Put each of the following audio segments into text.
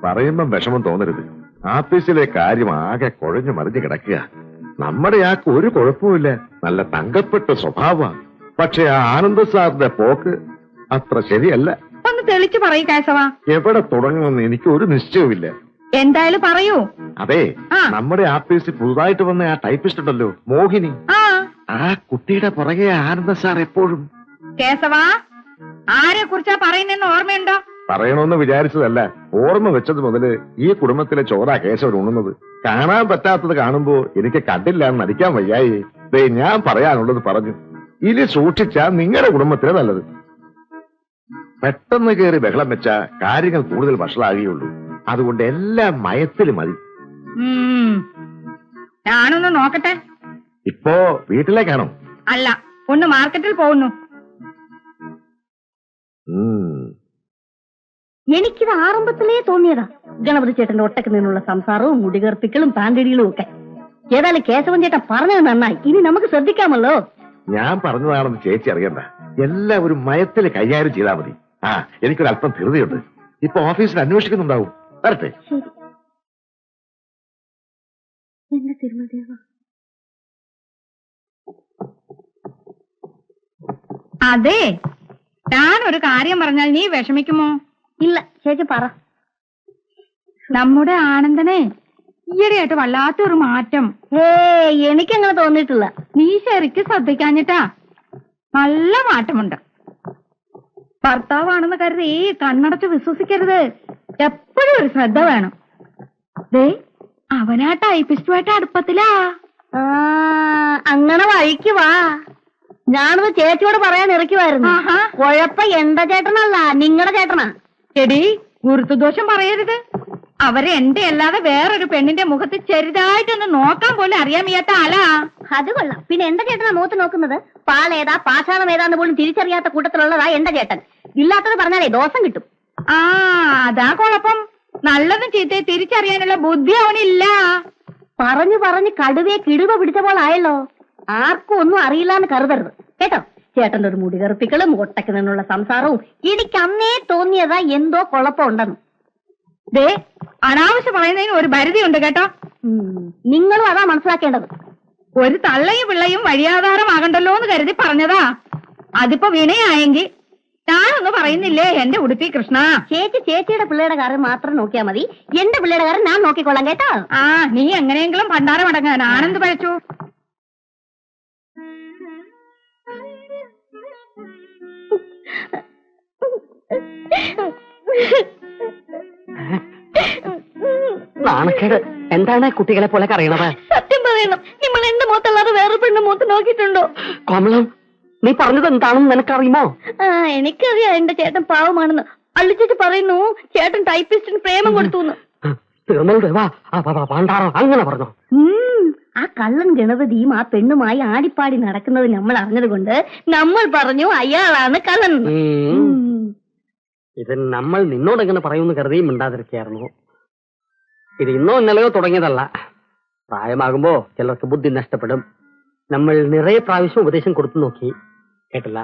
പറയുമ്പം വിഷമം തോന്നരുത്. ആഫീസിലെ കാര്യം ആകെ കുഴഞ്ഞു മറിഞ്ഞു കിടക്കുക. നമ്മുടെ ആൾക്ക് ഒരു കുഴപ്പമില്ല, നല്ല തങ്കപ്പെട്ട സ്വഭാവ. പക്ഷെ ആ ആനന്ദ സാറിന്റെ പോക്ക് അത്ര ശരിയല്ല. ഒന്ന് തെളിച്ചു പറയൂ കേശവ. എവിടെ തുടങ്ങുമെന്ന് എനിക്ക് ഒരു നിശ്ചയവുമില്ല. എന്തായാലും പറയൂ. അതെ, നമ്മുടെ ആഫീസിൽ പുതുതായിട്ട് വന്ന ആ ടൈപ്പിസ്റ്റ് ഉണ്ടല്ലോ, മോഹിനി. ആ കുട്ടിയുടെ പുറകെ ആനന്ദ സാർ എപ്പോഴും. കേശവ, ആരെ കുറിച്ചാ പറയുന്നെന്ന് ഓർമ്മയുണ്ടോ? പറയണമെന്ന് വിചാരിച്ചതല്ല, ഓർമ്മ വെച്ചത് മുതല് ഈ കുടുംബത്തിലെ ചോറാ കേശവൻ ഉണ്ണുന്നത്. കാണാൻ പറ്റാത്തത് കാണുമ്പോ എനിക്ക് കണ്ടില്ല എന്ന് നടിക്കാൻ വയ്യായി. ദേ, ഞാൻ പറയാനുള്ളത് പറഞ്ഞു. ഇനി സൂക്ഷിച്ചാ നിങ്ങളുടെ കുടുംബത്തിലെ നല്ലത്. പെട്ടെന്ന് കയറി ബഹളം വെച്ചാ കാര്യങ്ങൾ കൂടുതൽ വഷളാകുകയുള്ളൂ. അതുകൊണ്ട് എല്ലാം മയത്തിൽ മതി. ഞാനൊന്ന് നോക്കട്ടെ. ഇപ്പോ വീട്ടിലേക്കാണോ? അല്ല, ഒന്ന് മാർക്കറ്റിൽ പോകുന്നു. എനിക്കിത് ആരംഭത്തിലേ തോന്നിയതാ. ഗണപതി ചേട്ടന്റെ ഒട്ടക്ക് നിന്നുള്ള സംസാരവും മുടികർപ്പിക്കലും പാൻഡിടികളും ഒക്കെ. ഏതായാലും കേശവൻ ചേട്ടൻ പറഞ്ഞത് നന്നായി. ഇനി നമുക്ക് ശ്രദ്ധിക്കാമല്ലോ. ഞാൻ പറഞ്ഞതാണെന്ന് ചേച്ചി അറിയണ്ട. എല്ലാവരും മയത്തിൽ കൈകാര്യം ചെയ്താൽ മതി. എനിക്കൊരല്പം ധൃതിയുണ്ട്. ഇപ്പൊ ഓഫീസിൽ അന്വേഷിക്കുന്നുണ്ടാവും. വരട്ടെ. അതെ, ഞാനൊരു കാര്യം പറഞ്ഞാൽ നീ വിഷമിക്കുമോ? ഇല്ല ചേച്ചി പറ. നമ്മുടെ ആനന്ദനെ ഈയിടെയായിട്ട് വല്ലാത്തൊരു മാറ്റം. എനിക്കങ്ങനെ തോന്നിയിട്ടില്ല. നീ ശരിക്കും ശ്രദ്ധിക്കാഞ്ഞിട്ടാ. നല്ല മാറ്റമുണ്ട്. ഭർത്താവാണെന്ന് കരുതി കണ്ണടച്ച് വിശ്വസിക്കരുത്. എപ്പോഴും ഒരു ശ്രദ്ധ വേണം. ദേ, അവനാ ടൈപ്പിസ്റ്റുമായിട്ട് അടുപ്പത്തിലാ. അങ്ങനെ വഴിക്കുവാ. ഞാനത് ചേച്ചിയോട് പറയാൻ ഇറക്കുമായിരുന്നു. കുഴപ്പം എന്റെ ചേട്ടനല്ല, നിങ്ങളുടെ ചേട്ടനാ. എടി, ഗുരുത്വദോഷം പറയരുത്. അവരെ എന്റെ അല്ലാതെ വേറൊരു പെണ്ണിന്റെ മുഖത്ത് ചെറുതായിട്ടൊന്ന് നോക്കാൻ പോലും അറിയാൻ വയ്യാത്ത ആളാ. അത് കൊള്ളാം. പിന്നെ എന്റെ ചേട്ടനാ മുഖത്ത് നോക്കുന്നത്. പാലേതാ പാഷാണം ഏതാന്ന് പോലും തിരിച്ചറിയാത്ത കൂട്ടത്തിലുള്ളതാ എന്റെ ചേട്ടൻ. ഇല്ലാത്തത് പറഞ്ഞാലേ ദോഷം കിട്ടും. അതാ കുഴപ്പം. നല്ലതും ചീത്തയെ തിരിച്ചറിയാനുള്ള ബുദ്ധി അവനില്ല. പറഞ്ഞു പറഞ്ഞ് കടുവയെ കിടുവ പിടിച്ച പോലായല്ലോ. ആർക്കും ഒന്നും അറിയില്ലാന്ന് കരുതരുത് കേട്ടോ. ചേട്ടന്റെ ഒരു മുടി കറുപ്പിക്കലും ഒട്ടക്ക് നിന്നുള്ള സംസാരവും എനിക്ക് അന്നേ തോന്നിയതാ എന്തോ കുഴപ്പമുണ്ടെന്ന്. ദേ, അനാവശ്യം പറയുന്നതിന് ഒരു പരിധിയുണ്ട് കേട്ടോ. നിങ്ങളും അതാ മനസ്സിലാക്കേണ്ടത്. ഒരു തള്ളയും പിള്ളയും വഴിയാധാരമാകണ്ടല്ലോ എന്ന് കരുതി പറഞ്ഞതാ. അതിപ്പോ വിനയായെങ്കിൽ ഞാനൊന്നും പറയുന്നില്ലേ എന്റെ ഉടുപ്പി കൃഷ്ണ. ചേച്ചിയുടെ പിള്ളേരുടെ കാര്യം മാത്രം നോക്കിയാൽ മതി. എന്റെ പിള്ളേരുടെ കാര്യം ഞാൻ നോക്കിക്കൊള്ളാം കേട്ടോ. നീ എങ്ങനെയെങ്കിലും ഭണ്ഡാരം അടങ്ങാൻ. ആനന്ദ് പഴച്ചു. നാണക്കേട്. എന്താണ് കുട്ടികളെ പോലെ കരയണത്? സത്യം പറയണം, നിങ്ങൾ എന്റെ മുഖത്തല്ലാതെ വേറെ പെണ്ണ് മുഖത്ത് നോക്കിയിട്ടുണ്ടോ? കോമളം, നീ പറഞ്ഞത് എന്താണെന്ന് നിനക്കറിയുമോ? എനിക്കറിയാം എന്റെ ചേട്ടൻ പാവമാണെന്ന്. അള്ളിച്ചേച്ചി പറയുന്നു ചേട്ടൻ ടൈപ്പിസ്റ്റിന് പ്രേമം കൊടുത്തു. അങ്ങനെ പറഞ്ഞു. ആ കള്ളൻ ഗണപതിയും ആ പെണ്ണുമായി ആടിപ്പാടി നടക്കുന്നത് നമ്മൾ അറിഞ്ഞത് കൊണ്ട് നമ്മൾ പറഞ്ഞു അയാളാണ് കള്ളൻ. ഇത് നമ്മൾ നിന്നോട് എങ്ങനെ പറയുമെന്ന് കരുതിയും മിണ്ടാതിരിക്കായിരുന്നു. ഇത് ഇന്നോ ഇന്നലെയോ തുടങ്ങിയതല്ല. പ്രായമാകുമ്പോ ചിലർക്ക് ബുദ്ധി നഷ്ടപ്പെടും. നമ്മൾ നിറയെ പ്രാവശ്യം ഉപദേശം കൊടുത്തു നോക്കി, കേട്ടില്ല.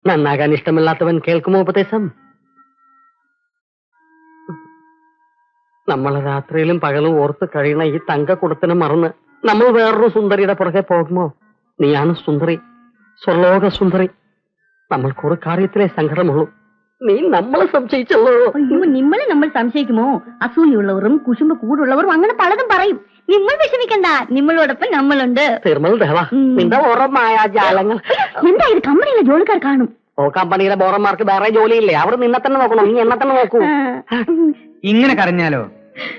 നന്നാകാൻ ഇഷ്ടമില്ലാത്തവൻ കേൾക്കുമോ ഉപദേശം? നമ്മൾ രാത്രിയിലും പകലും ഓർത്ത് കഴിയണ ഈ തങ്കക്കുടത്തിനെ മറന്ന് നമ്മൾ വേറൊരു സുന്ദരിയുടെ പുറകെ പോകുമോ? നീയാണ് സുന്ദരി, സ്വർലോക സുന്ദരി. നമ്മൾക്കൊരു കാര്യത്തിലെ സങ്കടമുള്ളൂ. നീ നമ്മളെ സംശയിച്ചല്ലോ. നിങ്ങളെ നമ്മൾ സംശയിക്കുമോ? അസൂയുള്ളവരും കുശുമ്പ് കൂടുള്ളവരും അങ്ങനെ പലതും പറയും. നിങ്ങൾ വിഷമിക്കണ്ട, നിങ്ങളോടൊപ്പം നമ്മളുണ്ട്. നിന്റെ ഓരോ മായാജാലങ്ങൾ. എന്താ ഇത്? കമ്പനിയിലെ ജോലിക്കാർ കാണും. കമ്പനിയിലെ ബോറന്മാർക്ക് വേറെ ജോലിയില്ലേ? അവർ നിന്നെ തന്നെ നോക്കണോ? നീ എന്നെ തന്നെ നോക്കൂ. ഇങ്ങനെ കരഞ്ഞാലോ?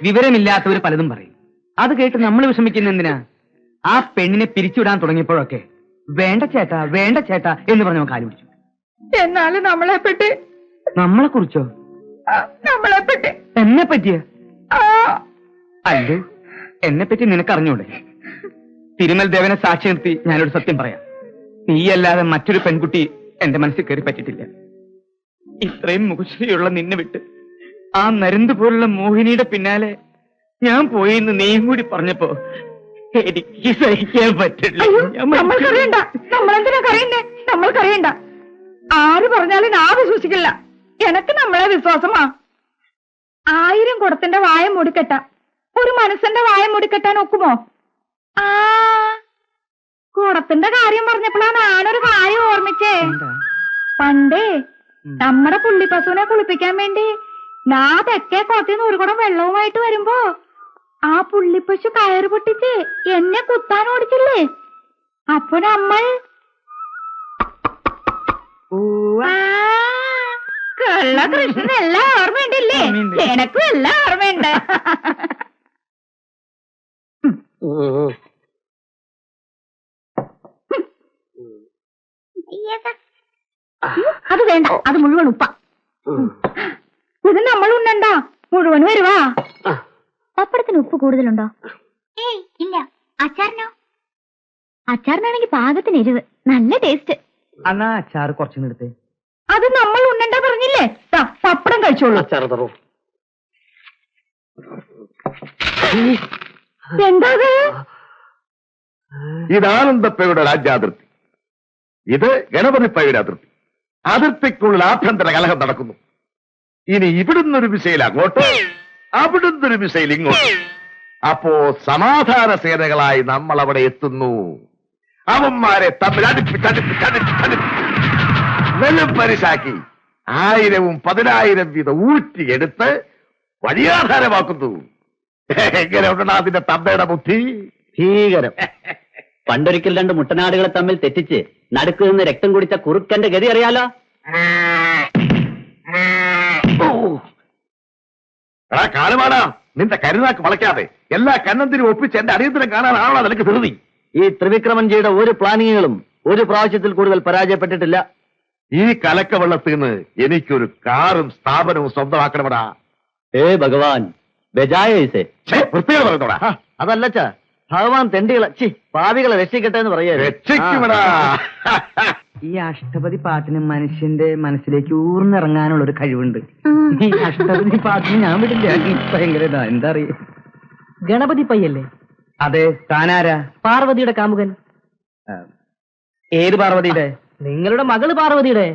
വിവരമില്ലാത്തവർ പലതും പറയും. അത് കേട്ട് നമ്മൾ വിഷമിക്കുന്ന എന്തിനാ? ആ പെണ്ണിനെ പിരിച്ചുവിടാൻ തുടങ്ങിയപ്പോഴൊക്കെ വേണ്ട ചേട്ടാ വേണ്ട ചേട്ടാ എന്ന് പറഞ്ഞ കാലു പിടിച്ചു. എന്നാലും നമ്മളെപ്പറ്റി. നമ്മളെ കുറിച്ചോ? നമ്മളെപ്പറ്റി. എന്നെ പറ്റിയ? അല്ലോ, എന്നെ പറ്റി നിനക്കറിഞ്ഞൂടെ? തിരുമൽ ദേവനെ സാക്ഷി നിർത്തി ഞാനൊരു സത്യം പറയാം. നീയല്ലാതെ മറ്റൊരു പെൺകുട്ടി എന്റെ മനസ്സിൽ കയറി പറ്റിയിട്ടില്ല. ഇത്രയും മുഖശ്രീയുള്ള നിന്നെ വിട്ട് ആ നരുന്ത് പോലുള്ള മോഹിനിയുടെ പിന്നാലെ ഞാൻ പോയിന്ന് നീയും കൂടി പറഞ്ഞപ്പോ എനിക്ക് സഹിക്കാൻ പറ്റില്ല. നമ്മൾക്കറിയണ്ട. നമ്മളെന്തിനാ കറിയണ്ടേ? നമ്മൾക്കറിയണ്ട. ആര് പറഞ്ഞാലും ഞാൻ വിശ്വസിക്കില്ല. എനക്ക് നമ്മളെ വിശ്വാസമാ. 1000 ആരെങ്കിലും കുടത്തിന്റെ വായ മൂടിക്കെട്ടാം, ഒരു മനസ്സിന്റെ വായ മൂടിക്കെട്ടാൻ ഒക്കുമോ? ആ കുടത്തിന്റെ കാര്യം പറഞ്ഞപ്പോഴാണ് ഞാനൊരു കാര്യം ഓർമ്മിച്ചേ. പണ്ടേ നമ്മുടെ പുള്ളിപ്പശുവിനെ കുളിപ്പിക്കാൻ വേണ്ടി തെക്കേ കോട്ടയിൽ ഒരു കുടം വെള്ളവുമായിട്ട് വരുമ്പോ ആ പുള്ളിപ്പശു കയറ് പൊട്ടിച്ച് എന്നെ കുത്താൻ ഓടിച്ചില്ലേ? അപ്പൊ നമ്മൾ കള്ള കൃഷ്ണൻ എല്ലാം ഓർമ്മയുണ്ടല്ലേ? എനക്കും എല്ലാം ഓർമ്മയുണ്ട്. അത് വേണ്ട, അത് മുഴുവൻ ഉപ്പ. ഇത് നമ്മൾ ഉണ്ണണ്ട, മുഴുവൻ വരുവാ. പപ്പടത്തിന് ഉപ്പ് കൂടുതലുണ്ടോ? ഏയ് ഇല്ല. അച്ചാറിനോ? അച്ചാറിനാണെങ്കിൽ പാകത്തിന് എരിവ്, നല്ല ടേസ്റ്റ്. എന്നാ അച്ചാറ് കുറച്ചിങ്ങ് എടുത്തേ. അത് നമ്മൾ ഉണ്ണണ്ട പറഞ്ഞില്ലേ? പപ്പടം കഴിച്ചോളൂ. അച്ചാറ് തറൂ. എന്താ ഇത് ആനന്ദപ്പയുടെ രാജ്യാതിർത്തി, ഇത് ഗണപതിപ്പയുടെ അതിർത്തി. അതിർത്തിക്കുള്ളിൽ ആഭ്യന്തര കലഹം നടക്കുന്നു. ഇനി ഇവിടുന്നൊരു മിസൈൽ അങ്ങോട്ട്, അവിടുന്നൊരു മിസൈൽ ഇങ്ങോട്ട്. അപ്പോ സമാധാന സേനകളായി നമ്മൾ അവിടെ എത്തുന്നു. അവന്മാരെ തമ്മിൽ വെളുപ്പരിശാക്കി 1000ഉം 10,000 വീതം ഊറ്റിയെടുത്ത് വഴിയാധാരമാക്കുന്നു. എങ്ങനെ ഉണ്ടോ അതിന്റെ തമ്മയുടെ ബുദ്ധി? ഭീകരം. പണ്ടൊരിക്കൽ 2 മുട്ടനാടുകളെ തമ്മിൽ തെറ്റിച്ച് നടുക്ക് നിന്ന് രക്തം കുടിച്ച കുറുക്കന്റെ ഗതി അറിയാലോ? കാലുമാടാ, നിന്റെ കരുനാക്ക് വളയ്ക്കാതെ എല്ലാ കന്നന്തിനും ഒപ്പിച്ച് എന്റെ അടിയന്തരം കാണാനാണോ നിനക്ക് ധൃതി? ഈ ത്രിവിക്രമൻജിയുടെ ഒരു പ്ലാനിങ്ങുകളും ഒരു പ്രാവശ്യത്തിൽ കൂടുതൽ പരാജയപ്പെട്ടിട്ടില്ല. ഈ കലക്കവെള്ളത്തിൽ നിന്ന് എനിക്കൊരു കാറും സ്ഥാപനവും സ്വന്തമാക്കണമടാ. ഭഗവാൻ ബജായ ഇസേ. വൃത്തികൾ പറഞ്ഞോടാ. അതല്ലച്ചാ, ഭഗവാൻ തെണ്ടികളെ പാവികളെ രക്ഷിക്കട്ടെ എന്ന് പറയാ. രക്ഷിക്കുമടാ. ഈ അഷ്ടപതി പാട്ടിന് മനുഷ്യന്റെ മനസ്സിലേക്ക് ഊർന്നിറങ്ങാനുള്ള ഒരു കഴിവുണ്ട്. ഈ അഷ്ടപതി പാട്ടിന് ഞാൻ വിടില്ല. ഭയങ്കര എന്താ അറിയ. ഗണപതി പയ്യല്ലേ? അതെ. താനാരാ? പാർവതിയുടെ കാമുകൻ. ഏത് പാർവതിയുടെ? നിങ്ങളുടെ മകള് പാർവതിയുടെ.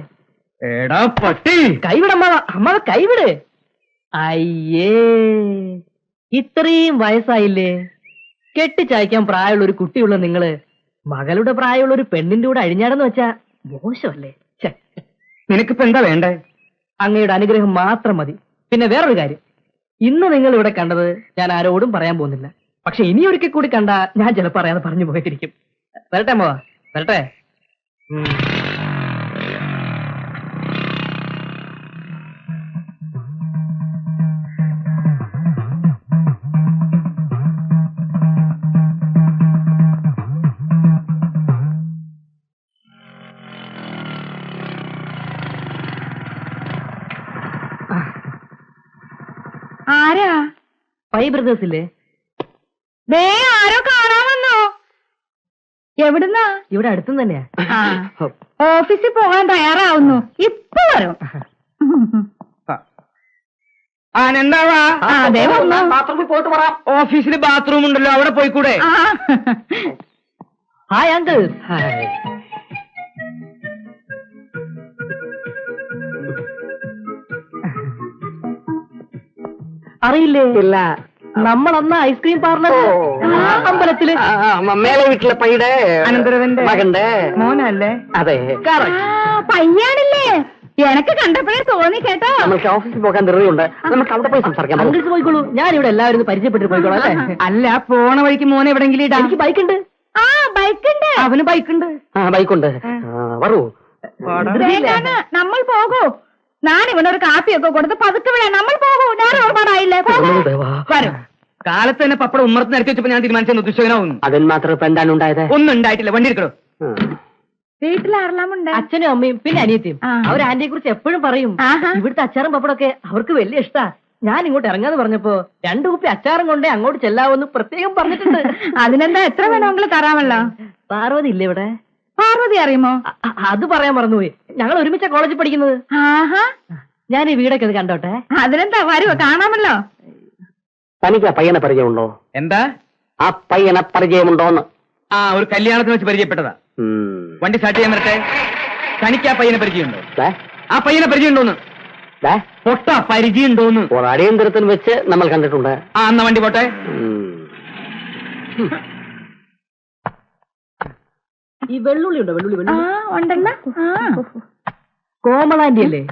എടാ പട്ടി, കൈവിടമ്മാവ, അമ്മാവ കൈവിട്. അയ്യേ, ഇത്രയും വയസ്സായില്ലേ? കെട്ടിച്ചയക്കാൻ പ്രായമുള്ള ഒരു കുട്ടിയുള്ള നിങ്ങള് മകളുടെ പ്രായമുള്ള ഒരു പെണ്ണിന്റെ കൂടെ അഴിഞ്ഞാടെന്ന് വെച്ചാ മോശമല്ലേ? നിനക്കിപ്പോ എന്താ വേണ്ടേ? അങ്ങയുടെ അനുഗ്രഹം മാത്രം മതി. പിന്നെ വേറൊരു കാര്യം, ഇന്ന് നിങ്ങൾ ഇവിടെ കണ്ടത് ഞാൻ ആരോടും പറയാൻ പോകുന്നില്ല. പക്ഷെ ഇനി ഒരിക്കൽ കൂടി കണ്ട ഞാൻ ചിലപ്പോ അറിയാതെ പറഞ്ഞു പോയിട്ടിരിക്കും. വരട്ടെ അമ്മ, വരട്ടെ. ആരാ? പൈ ബ്രദേഴ്സ് ഇല്ലേ? ദേ ആരോ കാണാമെന്നോ. എവിടുന്നാ? ഇവിടെ അടുത്തും തന്നെയാ. ഓഫീസിൽ പോകാൻ തയ്യാറാവുന്നു, ഇപ്പൊ വരും. ആനെന്താവാ? അതെ വന്നു. ബാത്റൂമിൽ പോയിട്ട് പറ. ഓഫീസിൽ ബാത്റൂം ഉണ്ടല്ലോ, അവിടെ പോയിക്കൂടെ? Hi uncle. ഹായ്. അറിയില്ലേ? ഇല്ല. നമ്മളന്ന് ഐസ്ക്രീം പാർലർ അമ്പലത്തില് മേലെ വീട്ടിലെ പയ്യുടെ അനന്തരവന്റെ മകന്റെ മോനല്ലേ? അതെ. പയ്യാണില്ലേ? എനക്ക് കണ്ടപ്പോഴേ തോന്നി കേട്ടോ. നമുക്ക് ഓഫീസിൽ പോകാൻ ധൃതിയുണ്ട്, നമുക്ക് അവിടെ പോയി സംസാരിക്കാം. അങ്കിൾസ് പോയിക്കോളൂ, ഞാൻ ഇവിടെ എല്ലാവരും പരിചയപ്പെട്ട് പോയിക്കോളൂ. അല്ലേ? അല്ല, പോണ വഴിക്ക് മോനെ എവിടെങ്കിലും ഇടാം. എനിക്ക് ബൈക്കുണ്ട്. ആ ബൈക്കുണ്ട്. അവന് ബൈക്കുണ്ട്. ബൈക്കുണ്ട്. വരൂ. നമ്മൾ പോകൂ. ഞാൻ ഇവനൊരു കാപ്പിയൊക്കെ കൊടുത്ത് പതുക്കെ വിടാം. നമ്മൾ പോകൂ. ഞാൻ ഒരുപാടായില്ലേ? വരും. കാലത്ത് തന്നെ പപ്പടം ഉമ്മറത്ത് നിരത്തി വെച്ചപ്പോ ഞാൻ തീരുമാനിച്ചെന്ന് ദുശ്ശകനാവുന്നു. അതിന് മാത്രം ഇപ്പൊ എന്താണ് ഉണ്ടായത്? ഒന്നും ഉണ്ടായിട്ടില്ല. വണ്ടി എടുക്കണോ? വീട്ടിലാരെല്ലാമുണ്ട്? അച്ഛനും അമ്മയും പിന്നെ അനിയത്തിയും. അവർ ആന്റിയെ കുറിച്ച് എപ്പോഴും പറയും. ആഹാ. ഇവിടുത്തെ അച്ചാറും പപ്പടമൊക്കെ അവർക്ക് വലിയ ഇഷ്ടാ. ഞാൻ ഇങ്ങോട്ട് ഇറങ്ങാന്ന് പറഞ്ഞപ്പോ 2 കുപ്പി അച്ചാറും കൊണ്ടേ അങ്ങോട്ട് ചെല്ലാവെന്ന് പ്രത്യേകം പറഞ്ഞിട്ടുണ്ട്. അതിനെന്താ, എത്ര വേണമെങ്കിലും തരാമല്ലോ. പാർവതി ഇല്ലേ ഇവിടെ? പാർവതി അറിയുമോ? അത് പറയാൻ മറന്നുപോയി. ഞങ്ങൾ ഒരുമിച്ച കോളേജിൽ പഠിക്കുന്നത്. ആഹാ. ഞാൻ ഈ വീടൊക്കെ ഇത് കണ്ടോട്ടെ. അതിനെന്താ, വരുവോ, കാണാമല്ലോ. തനിക്ക് ആ പയ്യനെ പരിചയമുണ്ടോ? എന്താ? ആ പയ്യനെ പരിചയമുണ്ടോന്ന്? ആ, ഒരു കല്യാണത്തിന് വെച്ച് പരിചയപ്പെട്ടതാ. വണ്ടി സ്റ്റാർട്ട് ചെയ്യാൻ വരട്ടെ. തനിക്ക് ആ പയ്യനെ പരിചയമുണ്ടോ? ആ പയ്യനെ പരിചയമുണ്ടോന്ന്? പൊട്ട പരിചയമുണ്ടോന്ന് അടിയന്തരത്തിന് വെച്ച് നമ്മൾ കണ്ടിട്ടുണ്ട്. ആ എന്നാ വണ്ടി പോട്ടെ. ഈ വെള്ളുള്ളി ഉണ്ടോ? വെള്ളുള്ളി ഉണ്ടല്ലോ. കോമളാന്റി അല്ലേ?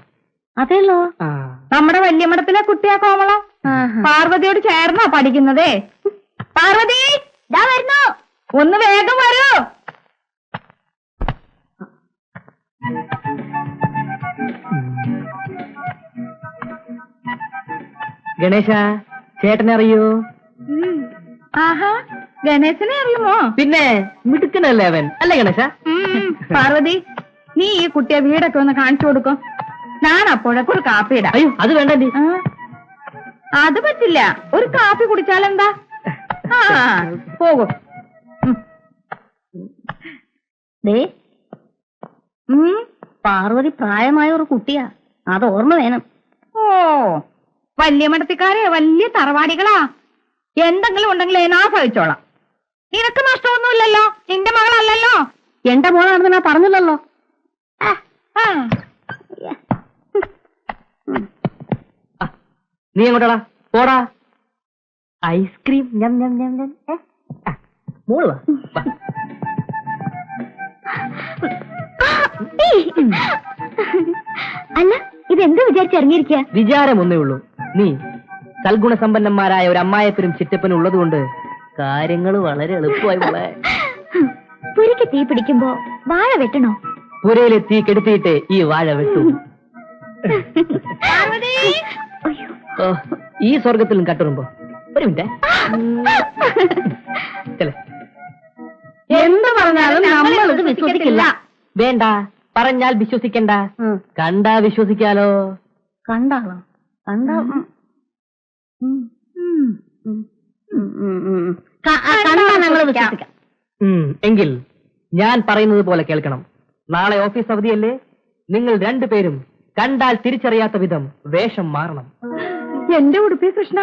അതെല്ലോ. നമ്മുടെ വല്യമ്മടത്തിലെ കുട്ടിയാ കോമളം. പാർവതിയോട് ചേർന്നാ പഠിക്കുന്നതേ. പാർവതി ദാ വരുന്നു, ഒന്ന് വേഗം വരൂ. ഗണേശ, ചേട്ടനെ അറിയോ? ആഹാ, ഗണേശനെ അറിയുമോ? പിന്നെ മിടുക്കനല്ലേ അവൻ, അല്ലേ ഗണേശ? പാർവതി, നീ ഈ കുട്ടിയെ വീടൊക്കെ ഒന്ന് കാണിച്ചു കൊടുക്കും. ഞാൻ അപ്പോഴൊക്കെ ഒരു കാപ്പി ഇടാം. അയ്യോ, അത് വേണ്ട. അത് പറ്റില്ല, ഒരു കാപ്പി കുടിച്ചാലെന്താ? പോകും. പാർവതി പ്രായമായ ഒരു കുട്ടിയാ, അത് ഓർമ്മ വേണം. ഓ, വലിയ മടത്തിക്കാരെ വലിയ തറവാടികളാ. എന്തെങ്കിലും ഉണ്ടെങ്കിൽ ഞാൻ സഹിച്ചോളാം. നിനക്ക് നഷ്ടമൊന്നുമില്ലല്ലോ, നിന്റെ മകളല്ലല്ലോ. എന്റെ മോളാണെന്ന് ഞാൻ പറഞ്ഞില്ലല്ലോ. നീ എങ്ങോട്ടാടാ? പോടാ. ഐസ്ക്രീം മോള് വാ. അല്ല, ഇതെന്ത് വിചാരിച്ചിറങ്ങിയിരിക്കുക? വിചാരമൊന്നേ ഉള്ളൂ. നീ സൽഗുണസമ്പന്നന്മാരായ ഒരു അമ്മായപ്പനും ചിറ്റപ്പനും ഉള്ളതുകൊണ്ട് കാര്യങ്ങൾ വളരെ എളുപ്പമായി മോളെ. പുരയ്ക്ക് തീ പിടിക്കുമ്പോ വാഴ വെട്ടണോ? പുരയിലെ തീ കെടുത്തിയിട്ട് ഈ വാഴ വെട്ടു. ഈ സ്വർഗത്തിലും കട്ടുറുമ്പോ. ഒരു മിനിറ്റ്. എന്ത് പറഞ്ഞാലും നമ്മളിത് വിശ്വസിക്കില്ല. വേണ്ട, പറഞ്ഞാൽ വിശ്വസിക്കണ്ട, കണ്ടാ വിശ്വസിക്കാലോ. കണ്ടാളോ? കണ്ടാ ഞങ്ങൾ വിശ്വസിക്കാം. എങ്കിൽ ഞാൻ പറയുന്നത് പോലെ കേൾക്കണം. നാളെ ഓഫീസ് അവധിയല്ലേ? നിങ്ങൾ രണ്ടുപേരും കണ്ടാൽ തിരിച്ചറിയാത്ത വിധം വേഷം മാറണം. എന്റെ ഉടുപ്പി കൃഷ്ണ.